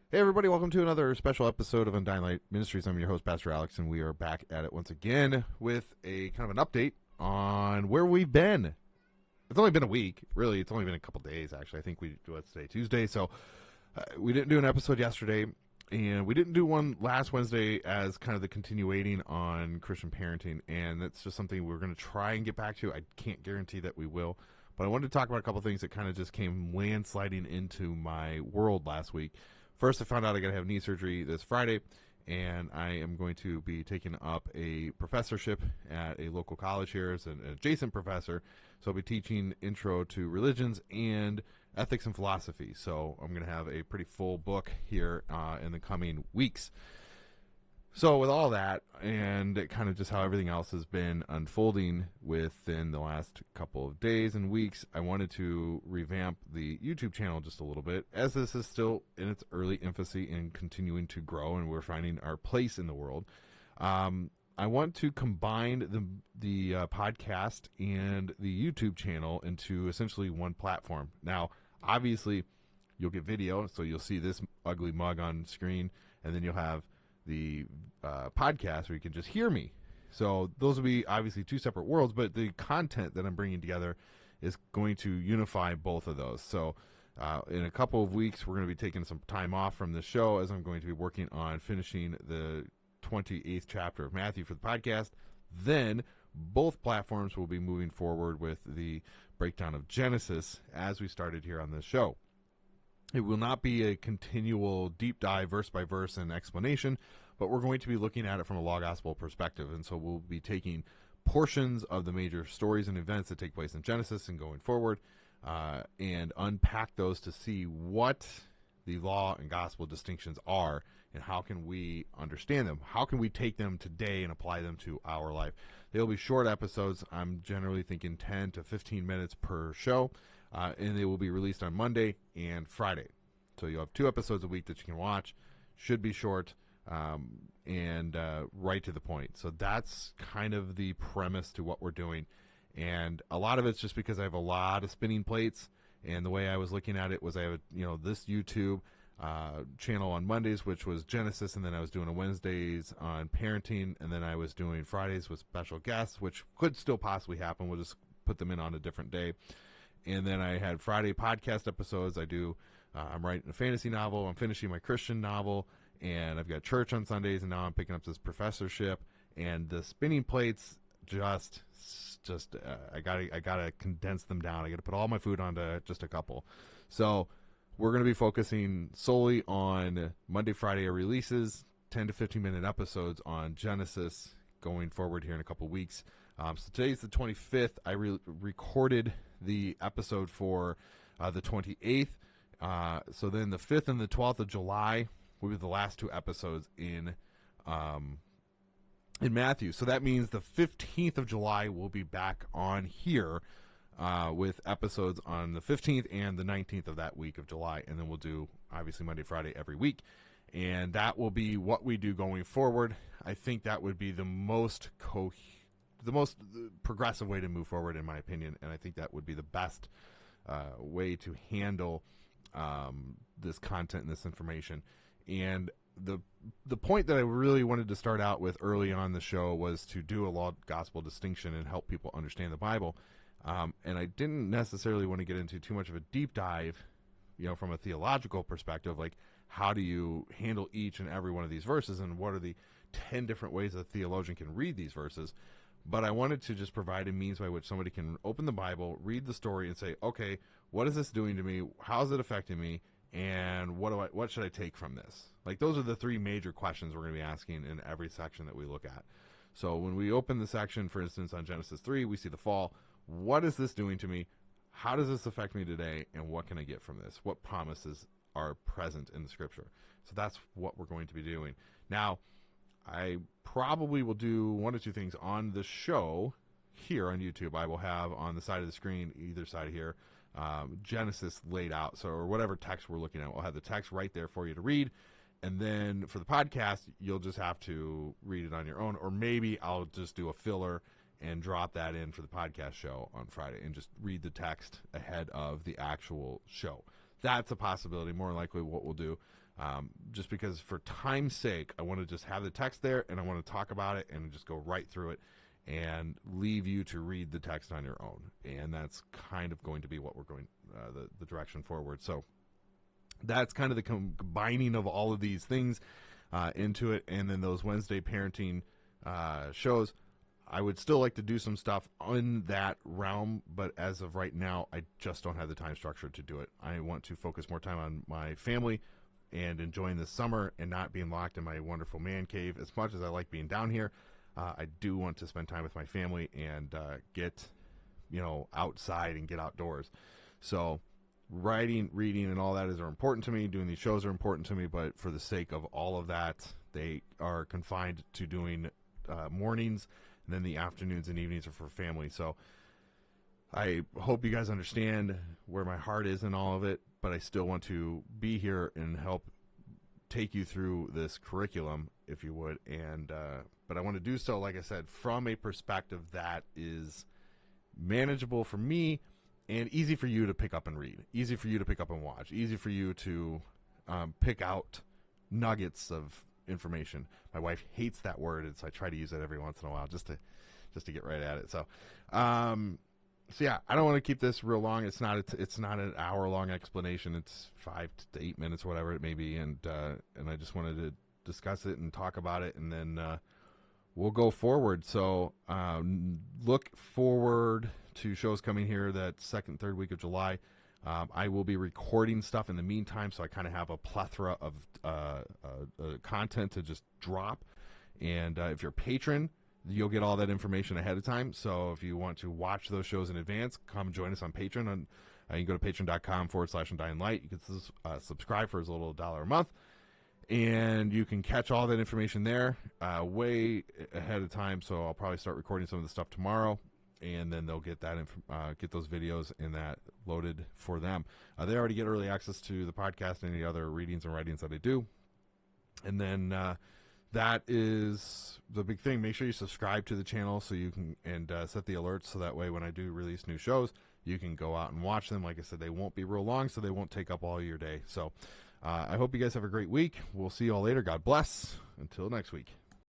Hey everybody, welcome to another special episode of Undying Light Ministries. I'm your host, Pastor Alex, and we are back at it once again with a kind of an update on where we've been. It's only been a week, really. It's only been a couple days, actually. I think what's today, Tuesday. So we didn't do an episode yesterday, and we didn't do one last Wednesday as kind of the continuating on Christian parenting, and that's just something we're going to try and get back to. I can't guarantee that we will, but I wanted to talk about a couple things that kind of just came landsliding into my world last week. First, I found out I got to have knee surgery this Friday, and I am going to be taking up a professorship at a local college here as an adjacent professor. So I'll be teaching intro to religions and ethics and philosophy. So I'm going to have a pretty full book here in the coming weeks. So with all that, and kind of just how everything else has been unfolding within the last couple of days and weeks, I wanted to revamp the YouTube channel just a little bit, as this is still in its early infancy and continuing to grow, and we're finding our place in the world. I want to combine the podcast and the YouTube channel into essentially one platform. Now, obviously, you'll get video, so you'll see this ugly mug on screen, and then you'll have the podcast where you can just hear me. So those will be obviously two separate worlds, but the content that I'm bringing together is going to unify both of those. So in a couple of weeks, we're going to be taking some time off from the show, as I'm going to be working on finishing the 28th chapter of Matthew for the podcast. Then both platforms will be moving forward with the breakdown of Genesis as we started here on this show. It will not be a continual deep dive verse by verse and explanation, but we're going to be looking at it from a law gospel perspective. And so we'll be taking portions of the major stories and events that take place in Genesis and going forward and unpack those to see what the law and gospel distinctions are and how can we understand them. How can we take them today and apply them to our life? They'll be short episodes. I'm generally thinking 10 to 15 minutes per show. And they will be released on Monday and Friday. So you'll have 2 episodes a week that you can watch. Should be short and right to the point. So that's kind of the premise to what we're doing. And a lot of it's just because I have a lot of spinning plates. And the way I was looking at it was I have this YouTube channel on Mondays, which was Genesis, and then I was doing a Wednesdays on parenting, and then I was doing Fridays with special guests, which could still possibly happen. We'll just put them in on a different day. And then I had Friday podcast episodes. I'm writing a fantasy novel. I'm finishing my Christian novel. And I've got church on Sundays. And now I'm picking up this professorship. And the spinning plates I gotta condense them down. I gotta put all my food onto just a couple. So we're going to be focusing solely on Monday, Friday releases, 10 to 15 minute episodes on Genesis going forward here in a couple weeks. So today's the 25th. I recorded the episode for the 28th. So then the 5th and the 12th of July will be the last 2 episodes in Matthew. So that means the 15th of July will be back on here with episodes on the 15th and the 19th of that week of July. And then we'll do, obviously, Monday, Friday every week. And that will be what we do going forward. I think that would be the most progressive way to move forward, in my opinion, and I think that would be the best way to handle this content and this information. And the point that I really wanted to start out with early on the show was to do a law gospel distinction and help people understand the Bible. And I didn't necessarily want to get into too much of a deep dive, from a theological perspective, like how do you handle each and every one of these verses and what are the 10 different ways a theologian can read these verses. But I wanted to just provide a means by which somebody can open the Bible, read the story, and say, okay, what is this doing to me? How is it affecting me? And what should I take from this? Like, those are the 3 major questions we're going to be asking in every section that we look at. So when we open the section, for instance, on Genesis 3, we see the fall. What is this doing to me? How does this affect me today? And what can I get from this? What promises are present in the Scripture? So that's what we're going to be doing. Now, I probably will do 1 or 2 things on the show here on YouTube. I will have on the side of the screen, either side here, Genesis laid out. So, or whatever text we're looking at, we'll have the text right there for you to read. And then for the podcast, you'll just have to read it on your own. Or maybe I'll just do a filler and drop that in for the podcast show on Friday and just read the text ahead of the actual show. That's a possibility. More likely what we'll do. just because for time's sake, I want to just have the text there and I want to talk about it and just go right through it and leave you to read the text on your own. And that's kind of going to be what we're going, the direction forward. So that's kind of the combining of all of these things into it. And then those Wednesday parenting shows, I would still like to do some stuff in that realm, but as of right now, I just don't have the time structure to do it. I want to focus more time on my family and enjoying the summer and not being locked in my wonderful man cave. As much as I like being down here, I do want to spend time with my family and get, outside and get outdoors. So writing, reading, and all that are important to me. Doing these shows are important to me, but for the sake of all of that, they are confined to doing mornings, and then the afternoons and evenings are for family. So I hope you guys understand where my heart is in all of it, but I still want to be here and help take you through this curriculum, if you would. And but I want to do so, like I said, from a perspective that is manageable for me and easy for you to pick up and read, easy for you to pick up and watch, easy for you to pick out nuggets of information. My wife hates that word, and so I try to use it every once in a while just to get right at it. So yeah, I don't want to keep this real long. It's not an hour-long explanation. It's 5 to 8 minutes, whatever it may be, and I just wanted to discuss it and talk about it, and then we'll go forward. So look forward to shows coming here that second, third week of July. I will be recording stuff in the meantime, so I kind of have a plethora of content to just drop. And if you're a patron, you'll get all that information ahead of time. So if you want to watch those shows in advance, come join us on Patreon. And you can go to patreon.com/Undying Light. You can subscribe for as little as $1 a month. And you can catch all that information there way ahead of time. So I'll probably start recording some of the stuff tomorrow. And then they'll get that get those videos and that loaded for them. They already get early access to the podcast and any other readings and writings that I do. And then that is the big thing. Make sure you subscribe to the channel so you can set the alerts so that way when I do release new shows, you can go out and watch them. Like I said, they won't be real long, so they won't take up all your day. So I hope you guys have a great week. We'll see you all later. God bless. Until next week.